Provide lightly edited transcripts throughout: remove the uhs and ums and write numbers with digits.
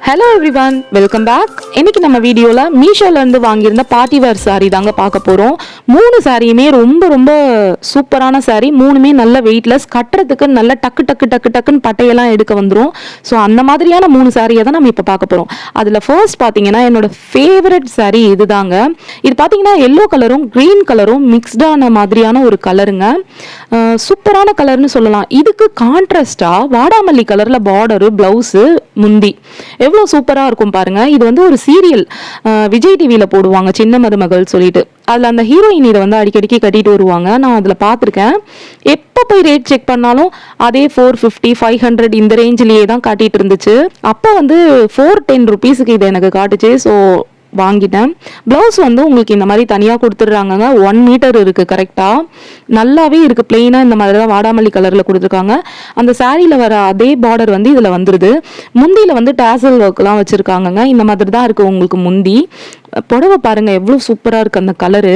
Hello everyone, welcome back. இன்னைக்கு நம்ம வீடியோவில் மீஷோலேருந்து வாங்கியிருந்த பார்ட்டி வேர் சாரீ தாங்க பார்க்க போகிறோம். 3 சாரியுமே ரொம்ப ரொம்ப சூப்பரான சாரீ. 3மே நல்ல வெயிட்லெஸ், கட்டுறதுக்கு நல்ல டக்குன்னு பட்டையெல்லாம் எடுக்க வந்துடும். ஸோ அந்த மாதிரியான 3 சாரியை தான் நம்ம இப்போ பார்க்க போகிறோம். அதில் ஃபர்ஸ்ட் பார்த்தீங்கன்னா என்னோட ஃபேவரட் சாரீ இது தாங்க. இது பார்த்தீங்கன்னா எல்லோ கலரும் க்ரீன் கலரும் மிக்ஸ்டான மாதிரியான ஒரு கலருங்க. சூப்பரான கலர்னு சொல்லலாம். இதுக்கு கான்ட்ராஸ்டாக வாடாமல்லி கலரில் பார்டரு, ப்ளவுஸு, முந்தி எவ்வளோ சூப்பராக இருக்கும் பாருங்க. இது வந்து ஒரு சீரியல் விஜய் டிவியில் போடுவாங்க, சின்ன மருமகள் சொல்லிட்டு. அதில் அந்த ஹீரோயின் இதை வந்து அடிக்கடிக்கு கட்டிட்டு வருவாங்க. நான் அதில் பார்த்துருக்கேன். எப்போ போய் ரேட் செக் பண்ணாலும் அதே 450, 500 இந்த ரேஞ்சிலேயே தான் காட்டிட்டு இருந்துச்சு. அப்போ வந்து 410 ருபீஸுக்கு இது எனக்கு காட்டுச்சு. ஸோ வாங்கிட்டேன். ப்ளவுஸ் வந்து உங்களுக்கு இந்த மாதிரி தனியாக கொடுத்துட்றாங்க. 1 மீட்டர் இருக்குது, கரெக்டாக நல்லாவே இருக்குது. பிளெயினாக இந்த மாதிரி தான் வாடாமல்லி கலரில் கொடுத்துருக்காங்க. அந்த சாரியில் வர அதே பார்டர் வந்து இதில் வந்துடுது. முந்தியில் வந்து டேசல் ஒர்க்லாம் வச்சுருக்காங்கங்க. இந்த மாதிரி தான் இருக்குது உங்களுக்கு முந்தி. புடவை பாருங்கள் எவ்வளோ சூப்பராக இருக்குது அந்த கலரு.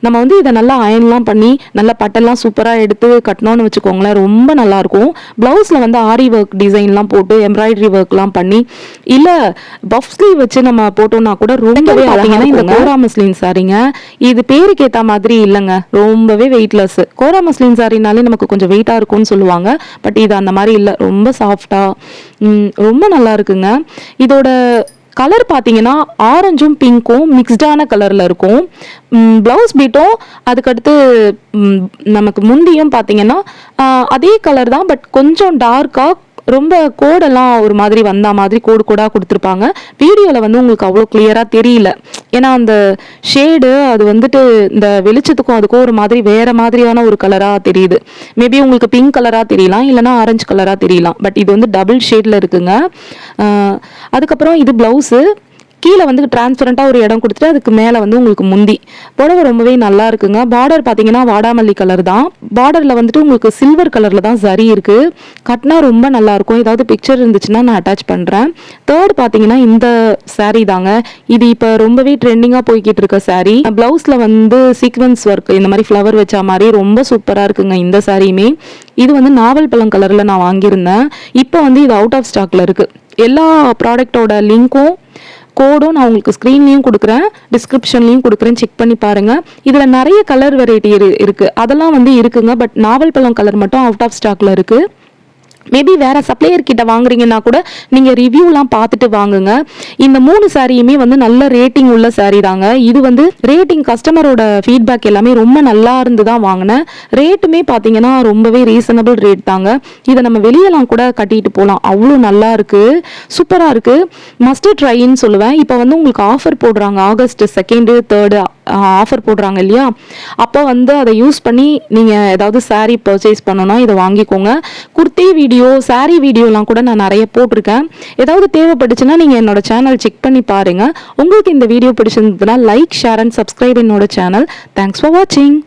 நம்ம வந்து இதை நல்லா அயன்லாம் பண்ணி நல்லா பட்டெல்லாம் சூப்பராக எடுத்து கட்டணும்னு வச்சுக்கோங்களேன், ரொம்ப நல்லாயிருக்கும். ப்ளவுஸில் வந்து ஆரி ஒர்க் டிசைன்லாம் போட்டு எம்ப்ராய்டரி ஒர்க்லாம் பண்ணி இல்லை பஃப் ஸ்லீவ் வச்சு நம்ம போட்டோம்னா கூட ரொம்பவே பார்த்தீங்கன்னா இந்த கோரா மஸ்லின் சாரிங்க. இது பேருக்கு ஏற்ற மாதிரி இல்லைங்க, ரொம்பவே வெயிட்லெஸ். கோரா மஸ்லின் சாரினாலே நமக்கு கொஞ்சம் வெயிட்டாக இருக்கும்னு சொல்லுவாங்க. பட் இது அந்த மாதிரி இல்லை, ரொம்ப சாஃப்டாக ரொம்ப நல்லா இருக்குங்க. இதோட கலர் பார்த்தீங்கன்னா ஆரஞ்சும் பிங்க்கும் மிக்ஸ்டான கலரில் இருக்கும். ப்ளவுஸ் பீட்டும் அதுக்கடுத்து நமக்கு முந்தியும் பார்த்தீங்கன்னா அதே கலர் தான். பட் கொஞ்சம் டார்க்காக ரொம்ப கோடெல்லாம் ஒரு மாதிரி வந்த மாதிரி கோடாக கொடுத்துருப்பாங்க. வீடியோவில் வந்து உங்களுக்கு அவ்வளோ கிளியராக தெரியல. ஏன்னா அந்த ஷேடு அது வந்துட்டு இந்த வெளிச்சத்துக்கும் அதுக்கும் ஒரு மாதிரி வேறு மாதிரியான ஒரு கலராக தெரியுது. மேபி உங்களுக்கு பிங்க் கலராக தெரியலாம், இல்லைனா ஆரஞ்சு கலராக தெரியலாம். பட் இது வந்து டபுள் ஷேடில் இருக்குங்க. அதுக்கப்புறம் இது ப்ளவுஸு. கீழே வந்து டிரான்ஸ்பரண்ட்டாக ஒரு இடம் கொடுத்துட்டு அதுக்கு மேலே வந்து உங்களுக்கு முந்தி. புடவை ரொம்பவே நல்லா இருக்குங்க. பார்டர் பார்த்தீங்கன்னா வாடாமல்லி கலர் தான். பார்டரில் வந்துட்டு உங்களுக்கு சில்வர் கலரில் தான் சரி இருக்குது. கட்டினா ரொம்ப நல்லாயிருக்கும். ஏதாவது பிக்சர் இருந்துச்சுன்னா நான் அட்டாச் பண்ணுறேன். தேர்ட் பார்த்தீங்கன்னா இந்த சாரீ தாங்க. இது இப்போ ரொம்பவே ட்ரெண்டிங்காக போய்கிட்டு இருக்க சாரீ. ப்ளவுஸில் வந்து சீக்வன்ஸ் ஒர்க் இந்த மாதிரி ஃப்ளவர் வச்ச மாதிரி ரொம்ப சூப்பராக இருக்குங்க இந்த சாரியுமே. இது வந்து நாவல் பழம் கலரில் நான் வாங்கியிருந்தேன். இப்போ வந்து இது அவுட் ஆஃப் ஸ்டாக்ல இருக்குது. எல்லா ப்ராடக்டோட லிங்க்கும் கோடும் நான் உங்களுக்கு ஸ்க்ரீன்லேயும் கொடுக்குறேன், டிஸ்கிரிப்ஷன்லேயும் கொடுக்குறேன், செக் பண்ணி பாருங்கள். இதில் நிறைய கலர் வெரைட்டி இருக்குது, அதெல்லாம் வந்து இருக்குங்க. பட் நாவல் பழம் கலர் மட்டும் அவுட் ஆஃப் ஸ்டாக்ல இருக்குது. மேபி வேறு சப்ளையர் கிட்ட வாங்குறீங்கன்னா கூட நீங்கள் ரிவ்யூலாம் பார்த்துட்டு வாங்குங்க. இந்த 3 சாரியுமே வந்து நல்ல ரேட்டிங் உள்ள சாரீ தாங்க. இது வந்து ரேட்டிங் கஸ்டமரோட ஃபீட்பேக் எல்லாமே ரொம்ப நல்லா இருந்து தான் வாங்கினேன். ரேட்டுமே பார்த்தீங்கன்னா ரொம்பவே ரீசனபிள் ரேட் தாங்க. இதை நம்ம வெளியெல்லாம் கூட கட்டிட்டு போகலாம், அவ்வளோ நல்லா இருக்குது, சூப்பராக இருக்குது. மஸ்ட் ட்ரைன்னு சொல்லுவேன். இப்போ வந்து உங்களுக்கு ஆஃபர் போடுறாங்க, ஆகஸ்ட் 2, 3 ஆஃபர் போடுறாங்க இல்லையா? அப்போ வந்து அதை யூஸ் பண்ணி நீங்கள் ஏதாவது சாரீ பர்ச்சேஸ் பண்ணணும்னா இதை வாங்கிக்கோங்க. குர்த்தி வீடியோ, சாரீ வீடியோலாம் கூட நான் நிறைய போட்டிருக்கேன். ஏதாவது தேவைப்பட்டுச்சுன்னா நீங்கள் என்னோட சேனல் செக் பண்ணி பாருங்கள். உங்களுக்கு இந்த வீடியோ பிடிச்சிருந்ததுன்னா லைக், ஷேர் அண்ட் சப்ஸ்கிரைப் என்னோட சேனல். தேங்க்ஸ் ஃபார் வாட்சிங்.